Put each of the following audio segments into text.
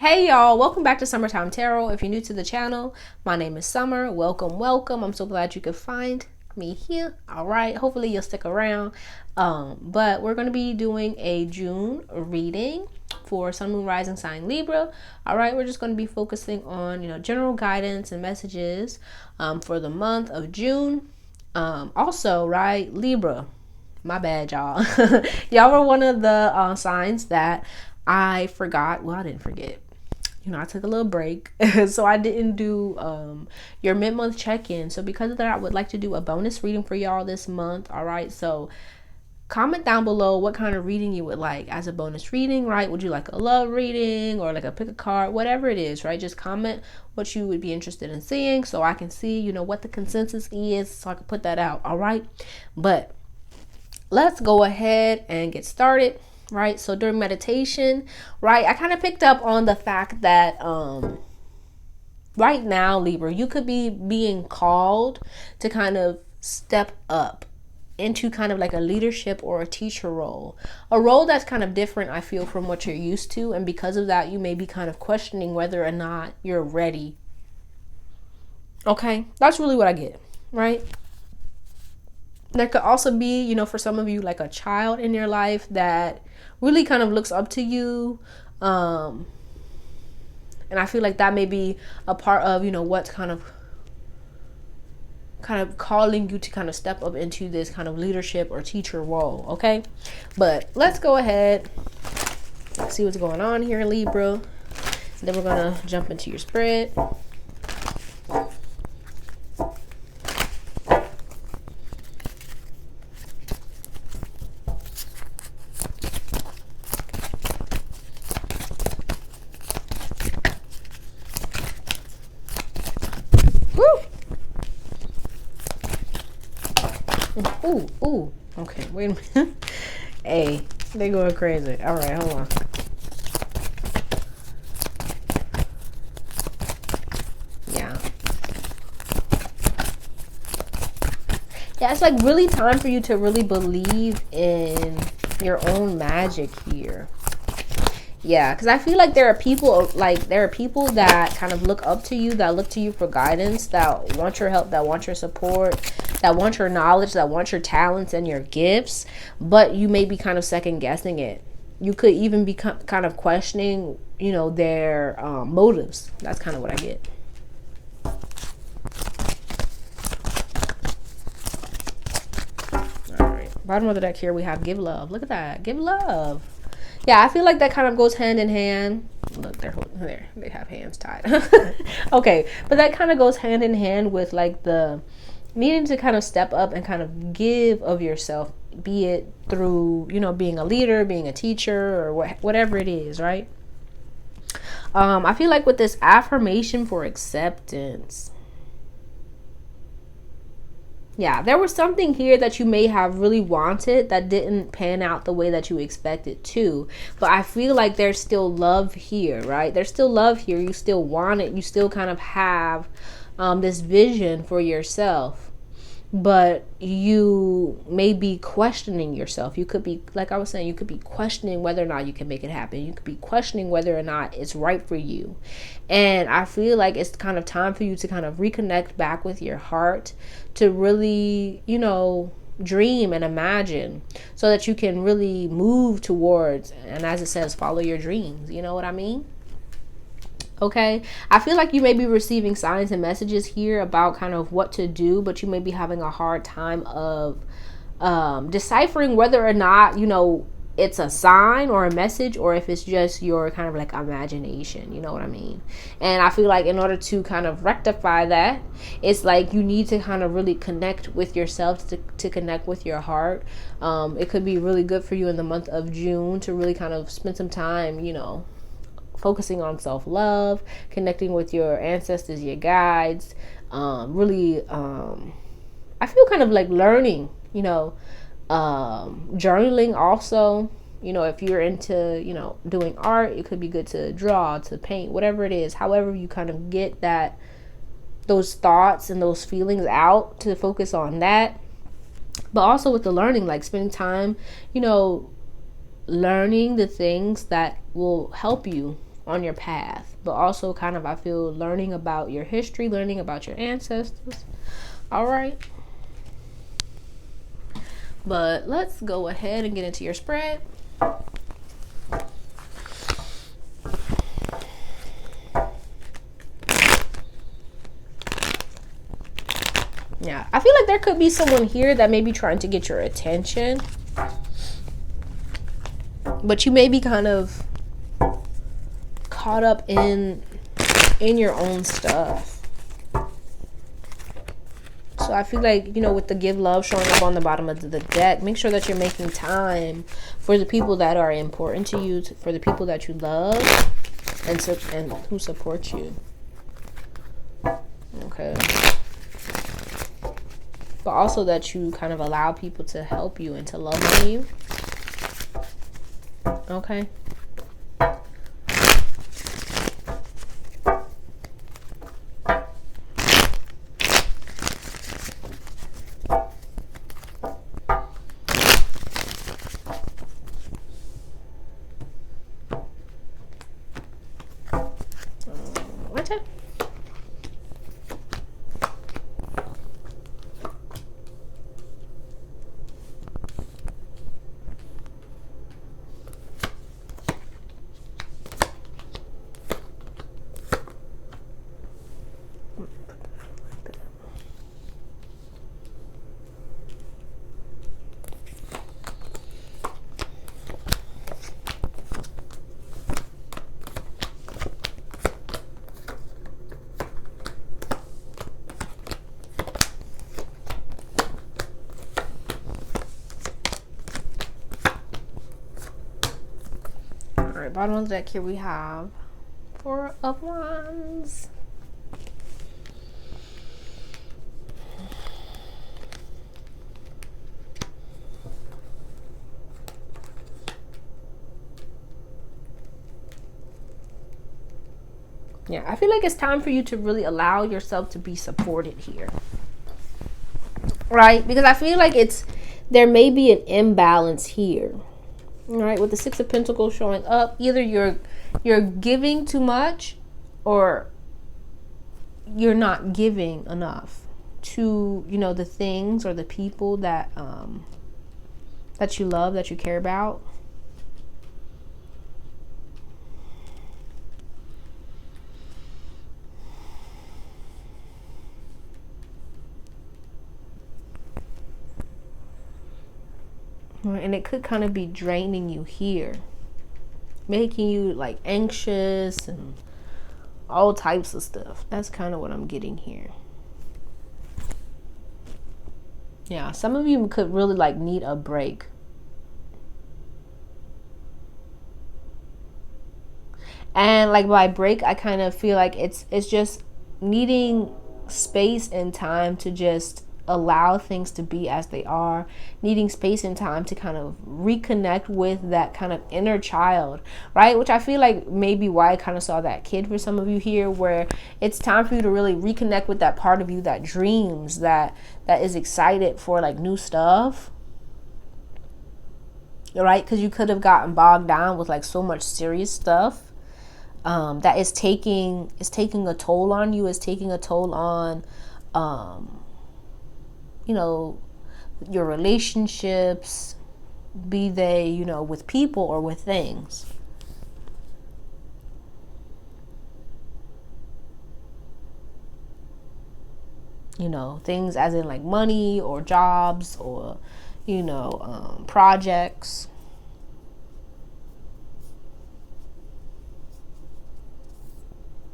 Hey y'all, welcome back to Summertime Tarot. If you're new to the channel, my name is Summer. Welcome. I'm so glad you could find me here. All right, hopefully you'll stick around. But we're going to be doing a June reading for Sun, Moon, Rising sign Libra. All right, we're just going to be focusing on, general guidance and messages for the month of June. Also, right, Libra. My bad, y'all. Y'all were one of the signs that I forgot. Well, I didn't forget. I took a little break, so I didn't do your mid-month check-in. So because of that, I would like to do a bonus reading for y'all this month. All right, so comment down below what kind of reading you would like as a bonus reading, right? Would you like a love reading or like a pick a card, whatever it is, right? Just comment what you would be interested in seeing so I can see, what the consensus is, so I can put that out. All right, but let's go ahead and get started. Right, so during meditation, right, I kind of picked up on the fact that right now, Libra, you could be being called to kind of step up into kind of like a leadership or a teacher role, a role that's kind of different, I feel, from what you're used to. And because of that, you may be kind of questioning whether or not you're ready. Okay, that's really what I get, right? There could also be, for some of you, like a child in your life that really kind of looks up to you. And I feel like that may be a part of, what's kind of calling you to kind of step up into this kind of leadership or teacher role. Okay, but let's go ahead, see what's going on here, Libra. Then we're gonna jump into your spread. Ooh. Okay, wait a minute. Hey, they going crazy. All right, hold on. Yeah, it's like really time for you to really believe in your own magic here. Yeah, because I feel like there are people that kind of look up to you, that look to you for guidance, that want your help, that want your support, that want your knowledge, that want your talents and your gifts, but you may be kind of second guessing it. You could even be kind of questioning, their motives. That's kind of what I get. All right, bottom of the deck here we have give love. Look at that, give love. Yeah, I feel like that kind of goes hand in hand. Look, they have hands tied. Okay, but that kind of goes hand in hand with like the needing to kind of step up and kind of give of yourself, be it through, being a leader, being a teacher, or whatever it is, right? I feel like with this affirmation for acceptance, yeah, there was something here that you may have really wanted that didn't pan out the way that you expected to. But I feel like there's still love here, right? There's still love here. You still want it. You still kind of have this vision for yourself. But you may be questioning yourself. You could be, like I was saying, you could be questioning whether or not you can make it happen. You could be questioning whether or not it's right for you. And I feel like it's kind of time for you to kind of reconnect back with your heart, to really, dream and imagine, so that you can really move towards, and as it says, follow your dreams. You know what I mean? Okay, I feel like you may be receiving signs and messages here about kind of what to do, but you may be having a hard time of deciphering whether or not, it's a sign or a message, or if it's just your kind of like imagination. You know what I mean? And I feel like in order to kind of rectify that, it's like you need to kind of really connect with yourself, to connect with your heart. It could be really good for you in the month of June to really kind of spend some time, focusing on self-love, connecting with your ancestors, your guides, really I feel kind of like learning, journaling also. If you're into doing art, it could be good to draw, to paint, whatever it is, however you kind of get those thoughts and those feelings out, to focus on that. But also with the learning, like spending time learning the things that will help you on your path, but also kind of, I feel, learning about your history, learning about your ancestors. All right. But let's go ahead and get into your spread. Yeah, I feel like there could be someone here that may be trying to get your attention, but you may be kind of caught up in your own stuff. So I feel like, you know, with the give love showing up on the bottom of the deck, make sure that you're making time for the people that are important to you, for the people that you love, and who support you. Okay. But also that you kind of allow people to help you and to love on you. Okay. Bottom of the deck here we have Four of Wands. Yeah, I feel like it's time for you to really allow yourself to be supported here. Right? Because I feel like there may be an imbalance here. All right, with the Six of Pentacles showing up, either you're giving too much, or you're not giving enough to, you know, the things or the people that you love, that you care about. And it could kind of be draining you here, making you like anxious and all types of stuff. That's kind of what I'm getting here. Yeah, some of you could really like need a break. And like by break, I kind of feel like it's just needing space and time to just allow things to be as they are, needing space and time to kind of reconnect with that kind of inner child, right? Which I feel like maybe why I kind of saw that kid for some of you here, where it's time for you to really reconnect with that part of you that dreams, that is excited for like new stuff, right? Because you could have gotten bogged down with like so much serious stuff that is taking a toll on you, is taking a toll on you know, your relationships, be they, you know, with people or with things. You know, things as in like money or jobs or, you know, projects.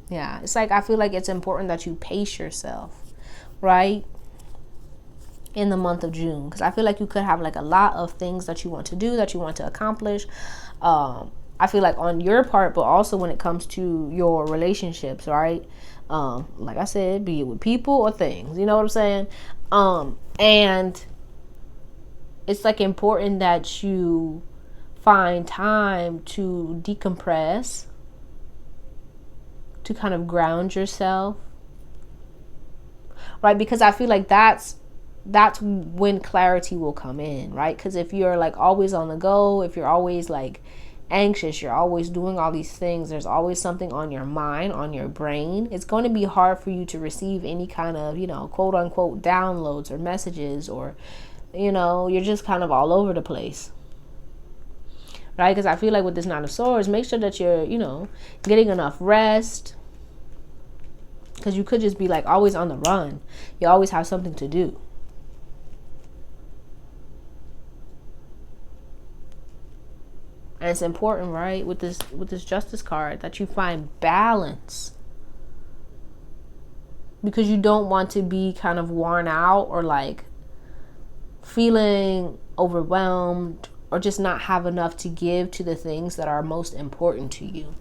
Yeah, it's like I feel like it's important that you pace yourself, right? In the month of June, because I feel like you could have like a lot of things that you want to do, that you want to accomplish. I feel like on your part, but also when it comes to your relationships, right? Like I said, be it with people or things, you know what I'm saying? And it's like important that you find time to decompress, to kind of ground yourself, right? Because I feel like that's when clarity will come in, right? Because if you're like always on the go, if you're always like anxious, you're always doing all these things, there's always something on your mind, on your brain, it's going to be hard for you to receive any kind of, quote unquote downloads or messages, or you're just kind of all over the place, right? Because I feel like with this Nine of Swords, make sure that you're getting enough rest, because you could just be like always on the run. You always have something to do. And it's important, right, with this Justice card, that you find balance, because you don't want to be kind of worn out, or like feeling overwhelmed, or just not have enough to give to the things that are most important to you.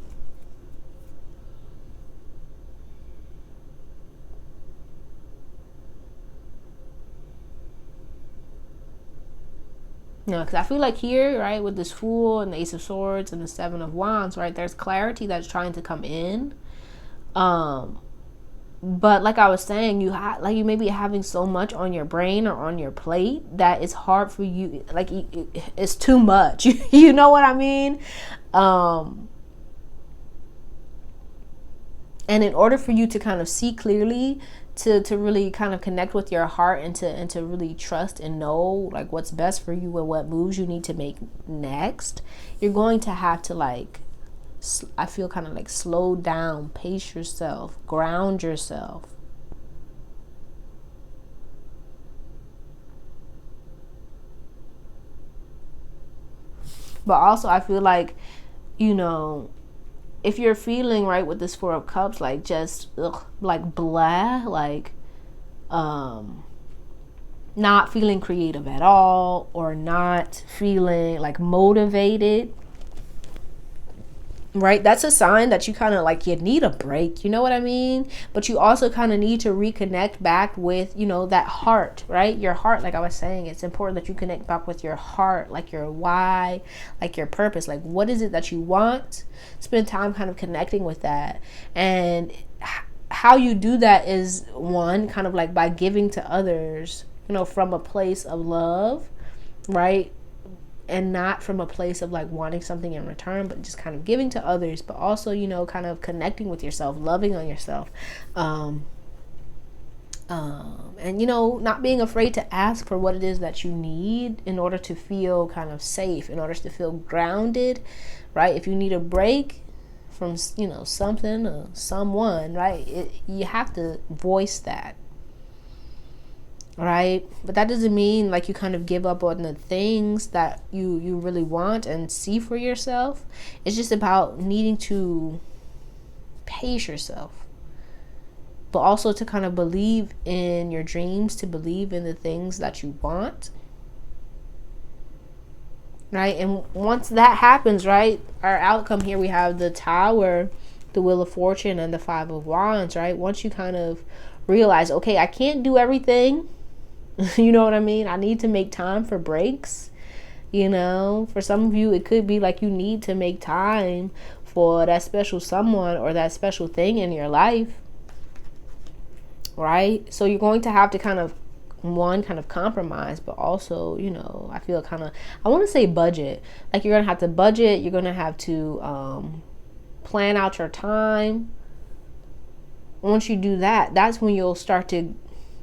Because I feel like here, right, with this Fool and the Ace of Swords and the Seven of Wands, right, there's clarity that's trying to come in. But like I was saying, you may be having so much on your brain or on your plate that it's hard for you, like it's too much. You know what I mean? And in order for you to kind of see clearly, to really kind of connect with your heart, and to really trust and know like what's best for you and what moves you need to make next, you're going to have to, like, I feel kind of like slow down, pace yourself, ground yourself. But also I feel like, if you're feeling, right, with this Four of Cups, like just like blah, like not feeling creative at all, or not feeling like motivated, right, that's a sign that you kind of like, you need a break, you know what I mean? But you also kind of need to reconnect back with, that heart, right? Your heart, like I was saying, it's important that you connect back with your heart, like your why, like your purpose, like what is it that you want? Spend time kind of connecting with that. And how you do that is, one, kind of like by giving to others, from a place of love, right? And not from a place of like wanting something in return, but just kind of giving to others, but also, kind of connecting with yourself, loving on yourself. And, not being afraid to ask for what it is that you need in order to feel kind of safe, in order to feel grounded, right? If you need a break from, something or someone, right? You have to voice that. Right? But that doesn't mean like you kind of give up on the things that you really want and see for yourself. It's just about needing to pace yourself, but also to kind of believe in your dreams, to believe in the things that you want. Right? And once that happens, right, our outcome here, we have the Tower, the Wheel of Fortune, and the Five of Wands, right? Once you kind of realize, okay, I can't do everything. You know what I mean? I need to make time for breaks. For some of you, it could be like you need to make time for that special someone or that special thing in your life, right? So you're going to have to kind of compromise, but also, I feel I want to say budget. Like you're going to have to budget. You're going to have to plan out your time. Once you do that, that's when you'll start to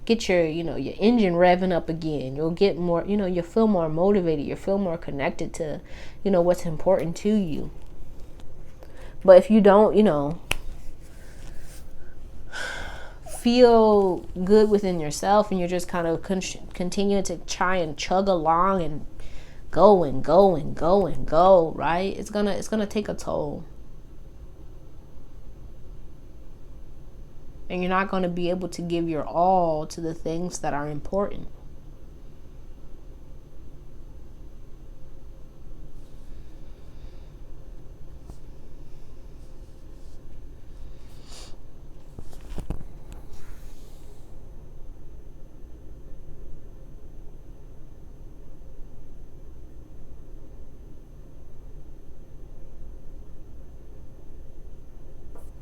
get your engine revving up again. You'll get more, you'll feel more motivated, you'll feel more connected to what's important to you. But if you don't feel good within yourself, and you're just kind of continue to try and chug along and go and go and go and go, right, it's gonna take a toll. And you're not going to be able to give your all to the things that are important.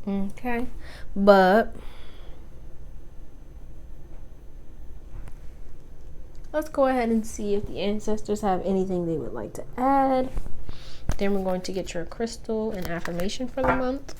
Okay. But let's go ahead and see if the ancestors have anything they would like to add. Then we're going to get your crystal and affirmation for the month.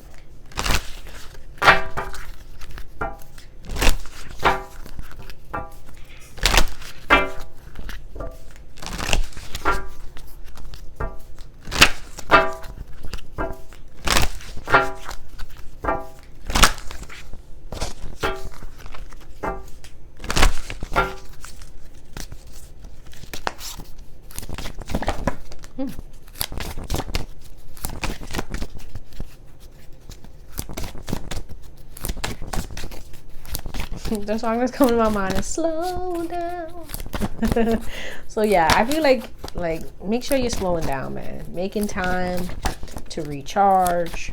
The song that's coming to my mind is slow down. So yeah, I feel like make sure you're slowing down, man. Making time to recharge.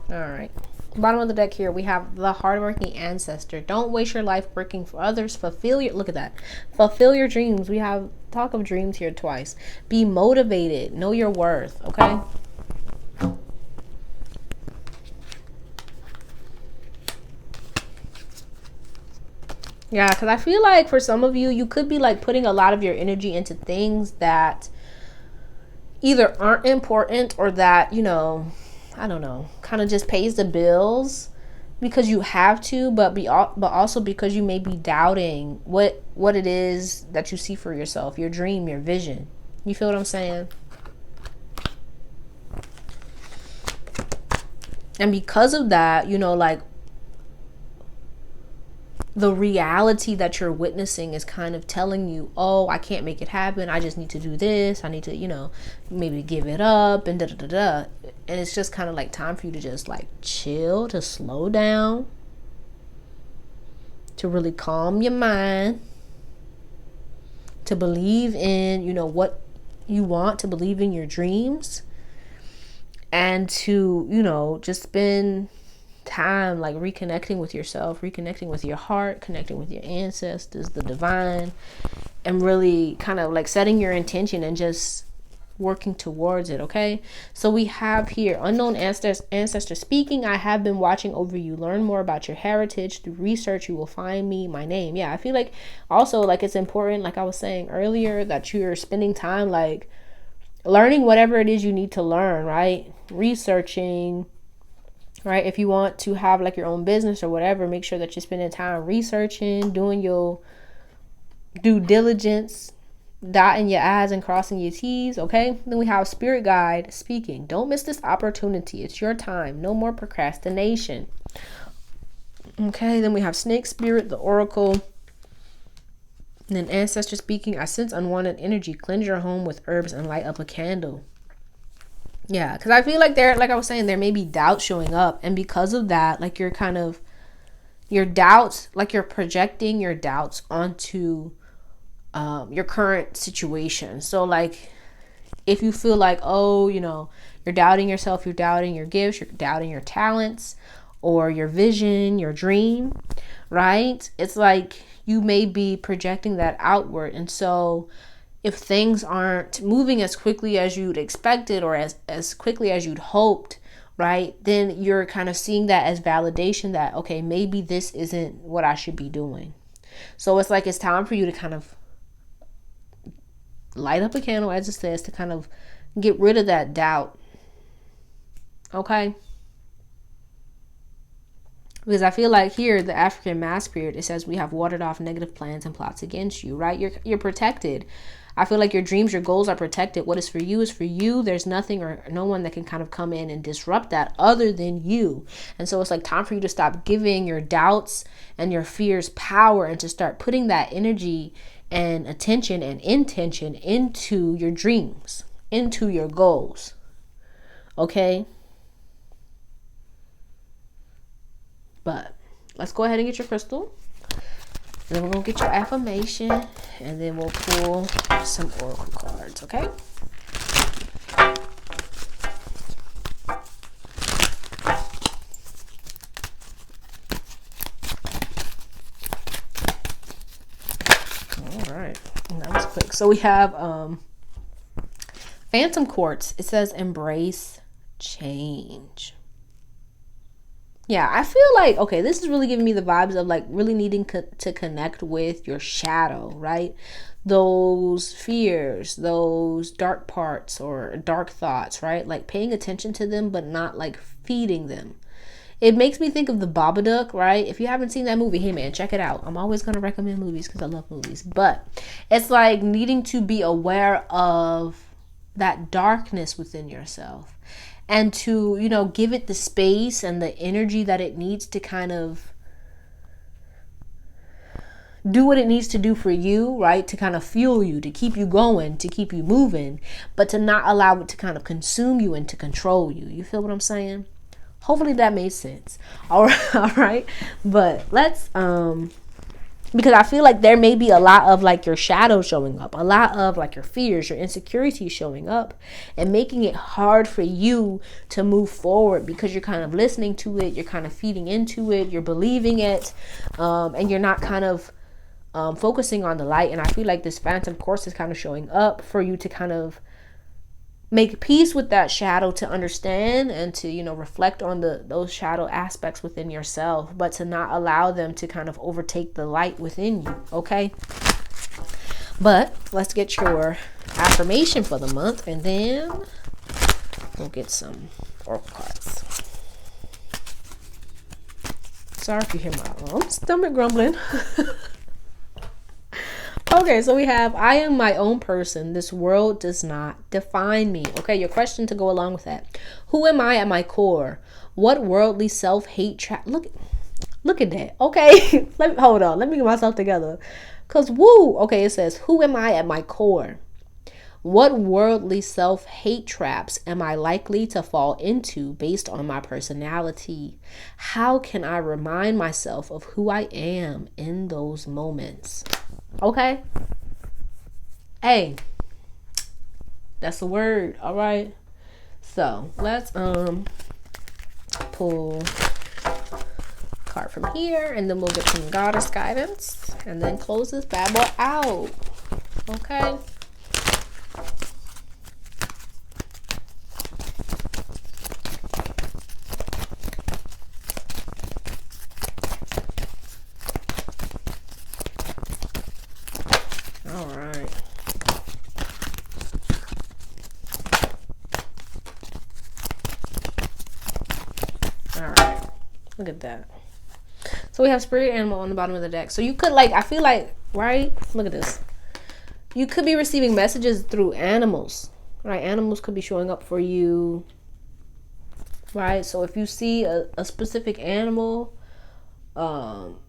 All right. Bottom of the deck here, we have the hardworking ancestor. Don't waste your life working for others. Fulfill your, look at that. Fulfill your dreams. We have talk of dreams here twice. Be motivated. Know your worth, okay? Yeah, because I feel like for some of you, you could be like putting a lot of your energy into things that either aren't important or that, you know, I don't know, kind of just pays the bills because you have to, but also because you may be doubting what it is that you see for yourself, your dream, your vision. You feel what I'm saying? And because of that, you know, like the reality that you're witnessing is kind of telling you, oh, I can't make it happen. I just need to do this. I need to, you know, maybe give it up and da-da-da-da. And it's just kind of like time for you to just like chill, to slow down, to really calm your mind, to believe in, you know, what you want, to believe in your dreams, and to, you know, just spend time like reconnecting with yourself, reconnecting with your heart, connecting with your ancestors, the divine, and really kind of like setting your intention and just working towards it. Okay, so we have here unknown ancestor speaking. I have been watching over you. Learn more about your heritage through research. You will find me, my name. Yeah, I feel like also like it's important, like I was saying earlier, that you're spending time like learning whatever it is you need to learn, right? Researching, right? If you want to have like your own business or whatever, make sure that you're spending time researching, doing your due diligence, dotting your I's and crossing your T's, okay? Then we have spirit guide speaking. Don't miss this opportunity. It's your time. No more procrastination. Okay, then we have snake spirit, the oracle. And then ancestor speaking. I sense unwanted energy. Cleanse your home with herbs and light up a candle. Yeah, because I feel like like I was saying, there may be doubts showing up. And because of that, like you're kind of, your doubts, like you're projecting your doubts onto your current situation. So like if you feel like, oh, you know, you're doubting yourself, you're doubting your gifts, you're doubting your talents or your vision, your dream, right? It's like you may be projecting that outward. And so if things aren't moving as quickly as you'd expected or as quickly as you'd hoped, right, then you're kind of seeing that as validation that, okay, maybe this isn't what I should be doing. So it's like it's time for you to kind of light up a candle, as it says, to kind of get rid of that doubt. Okay? Because I feel like here, the African mask period, it says we have watered off negative plans and plots against you, right? You're protected. I feel like your dreams, your goals are protected. What is for you is for you. There's nothing or no one that can kind of come in and disrupt that other than you. And so it's like time for you to stop giving your doubts and your fears power and to start putting that energy and attention and intention into your dreams, into your goals. Okay? But let's go ahead and get your crystal. And then we're going to get your affirmation. And then we'll pull some oracle cards, okay? All right. That was quick. So we have Phantom Quartz. It says embrace change. Yeah, I feel like, okay, this is really giving me the vibes of like really needing to connect with your shadow, right? Those fears, those dark parts or dark thoughts, right? Like paying attention to them, but not like feeding them. It makes me think of the Babadook, right? If you haven't seen that movie, hey man, check it out. I'm always going to recommend movies because I love movies. But it's like needing to be aware of that darkness within yourself and to, you know, give it the space and the energy that it needs to kind of do what it needs to do for you, right? To kind of fuel you, to keep you going, to keep you moving, but to not allow it to kind of consume you and to control you. You feel what I'm saying? Hopefully that made sense. All right, all right. But let's because I feel like there may be a lot of like your shadow showing up, a lot of like your fears, your insecurities showing up and making it hard for you to move forward because you're kind of listening to it, you're kind of feeding into it, you're believing it, and you're not kind of focusing on the light. And I feel like this phantom Quartz is kind of showing up for you to kind of make peace with that shadow, to understand and to, you know, reflect on those shadow aspects within yourself, but to not allow them to kind of overtake the light within you. Okay, but let's get your affirmation for the month and then we'll get some oracle cards. Sorry if you hear my stomach grumbling. Okay, so we have, I am my own person. This world does not define me. Okay, your question to go along with that. Who am I at my core? What worldly self-hate trap? Look at that. Okay, hold on. Let me get myself together. Because, woo. Okay, it says, who am I at my core? What worldly self-hate traps am I likely to fall into based on my personality? How can I remind myself of who I am in those moments? Okay. Hey, that's the word. All right. So let's pull a card from here and then we'll get some goddess guidance and then close this bad boy out. Okay. All right. All right. Look at that. So we have spirit animal on the bottom of the deck. So you could like, I feel like, right? Look at this. You could be receiving messages through animals, right? Animals could be showing up for you, right? So if you see a specific animal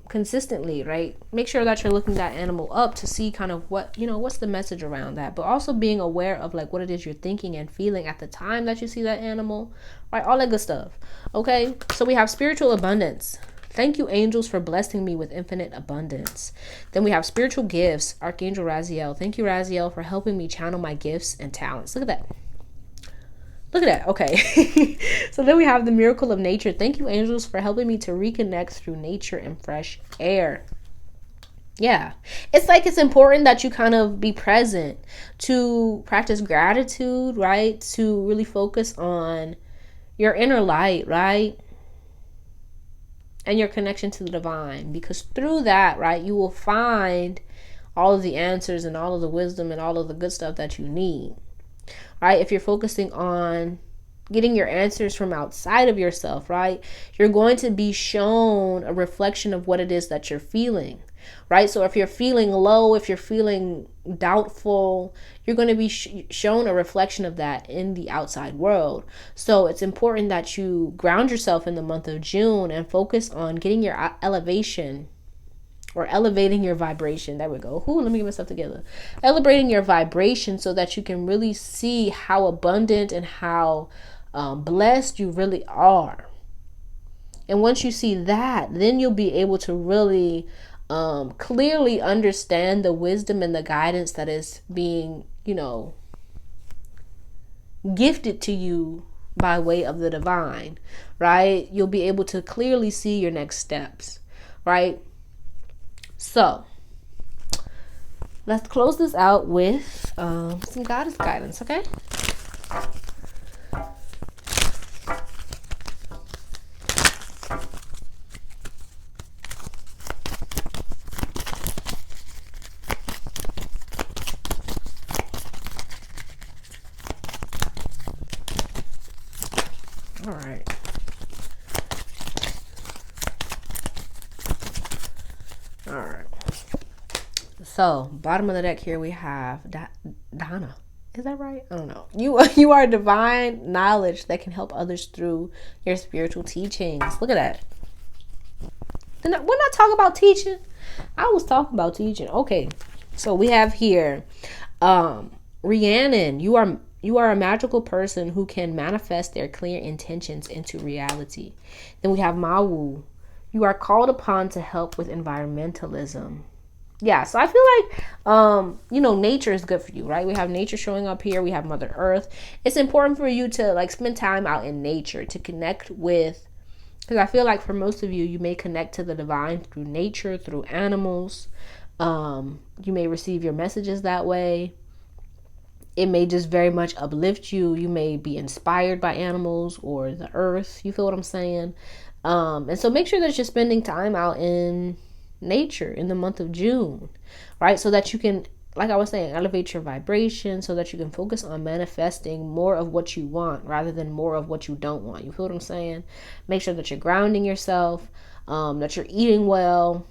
consistently, right, make sure that you're looking that animal up to see kind of what, you know, what's the message around that, but also being aware of like what it is you're thinking and feeling at the time that you see that animal, right? All that good stuff. Okay, so we have spiritual abundance. Thank you, angels, for blessing me with infinite abundance. Then we have spiritual gifts. Archangel Raziel. Thank you, Raziel, for helping me channel my gifts and talents. Look at that. Look at that. Okay. So then we have the miracle of nature. Thank you, angels, for helping me to reconnect through nature and fresh air. Yeah. It's like it's important that you kind of be present, to practice gratitude, right? To really focus on your inner light, right? And your connection to the divine. Because through that, right, you will find all of the answers and all of the wisdom and all of the good stuff that you need. Right? If you're focusing on getting your answers from outside of yourself, right, you're going to be shown a reflection of what it is that you're feeling, right? So if you're feeling low, if you're feeling doubtful, you're going to be shown a reflection of that in the outside world. So it's important that you ground yourself in the month of June and focus on getting your elevation, or elevating your vibration. There we go. Let me get myself together. Elevating your vibration so that you can really see how abundant and how blessed you really are. And once you see that, then you'll be able to really clearly understand the wisdom and the guidance that is being, you know, gifted to you by way of the divine, right? You'll be able to clearly see your next steps, right? So let's close this out with some goddess guidance, okay? So, bottom of the deck here we have Donna. Is that right? I don't know. You are divine knowledge that can help others through your spiritual teachings. Look at that. When I talk about teaching, I was talking about teaching. Okay. So we have here Rhiannon. You are a magical person who can manifest their clear intentions into reality. Then we have Mawu. You are called upon to help with environmentalism. Yeah, so I feel like, nature is good for you, right? We have nature showing up here. We have Mother Earth. It's important for you to like spend time out in nature to connect with, because I feel like for most of you, you may connect to the divine through nature, through animals. You may receive your messages that way. It may just very much uplift you. You may be inspired by animals or the earth. You feel what I'm saying? And so make sure that you're spending time out in nature in the month of June, right? So that you can, like I was saying, elevate your vibration so that you can focus on manifesting more of what you want rather than more of what you don't want. You feel what I'm saying? Make sure that you're grounding yourself, that you're eating well,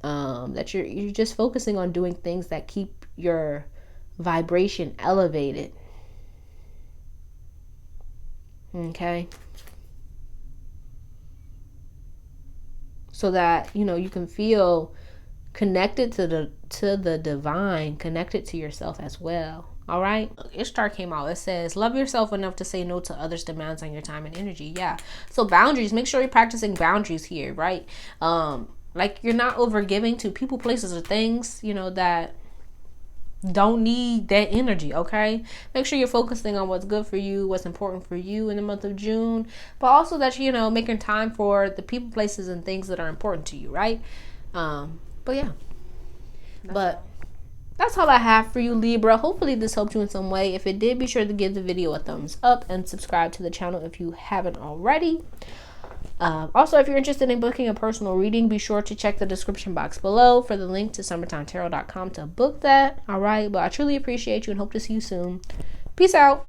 that you're just focusing on doing things that keep your vibration elevated. Okay? So that, you can feel connected to the divine, connected to yourself as well. All right. Ishtar came out. It says, love yourself enough to say no to others' demands on your time and energy. Yeah. So boundaries, make sure you're practicing boundaries here, right? Like you're not overgiving to people, places, or things, that don't need that energy. Okay, make sure you're focusing on what's good for you, what's important for you in the month of June, but also that making time for the people, places, and things that are important to you, right? But yeah, that's all I have for you, Libra. Hopefully this helped you in some way. If it did, be sure to give the video a thumbs up and subscribe to the channel if you haven't already. Also, if you're interested in booking a personal reading, be sure to check the description box below for the link to summertimetarot.com to book that. All right, but I truly appreciate you and hope to see you soon. Peace out.